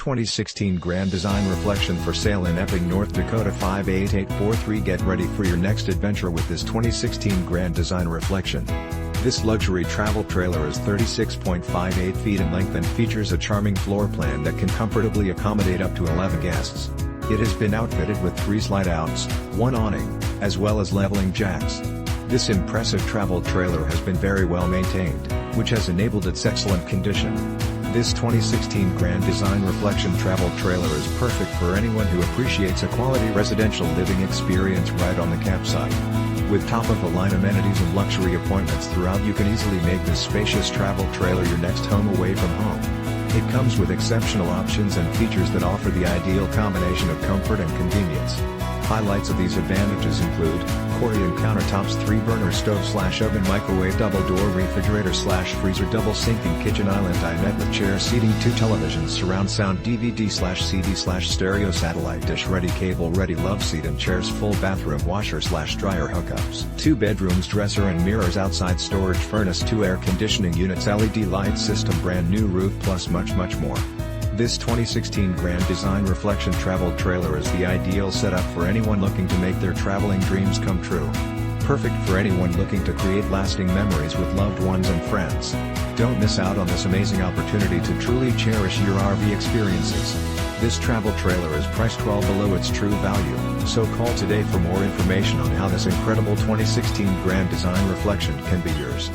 2016 Grand Design Reflection for sale in Epping, North Dakota 58843. Get ready for your next adventure with this 2016 Grand Design Reflection. This luxury travel trailer is 36.58 feet in length and features a charming floor plan that can comfortably accommodate up to 11 guests. It has been outfitted with 3 slide-outs, 1 awning, as well as leveling jacks. This impressive travel trailer has been very well maintained, which has enabled its excellent condition. This 2016 Grand Design Reflection travel trailer is perfect for anyone who appreciates a quality residential living experience right on the campsite. With top-of-the-line amenities and luxury appointments throughout, you can easily make this spacious travel trailer your next home away from home. It comes with exceptional options and features that offer the ideal combination of comfort and convenience. Highlights of these advantages include Corian countertops, 3-burner stove/oven, microwave double door refrigerator/freezer, double sinking kitchen island, dinette with chair seating, 2 televisions, surround sound, DVD/CD/stereo, satellite dish ready, cable ready, love seat and chairs, full bathroom, washer/dryer hookups, 2 bedrooms, dresser and mirrors, outside storage, furnace, 2 air conditioning units, LED light system, brand new roof, plus much more. This 2016 Grand Design Reflection travel trailer is the ideal setup for anyone looking to make their traveling dreams come true. Perfect for anyone looking to create lasting memories with loved ones and friends. Don't miss out on this amazing opportunity to truly cherish your RV experiences. This travel trailer is priced well below its true value, so call today for more information on how this incredible 2016 Grand Design Reflection can be yours.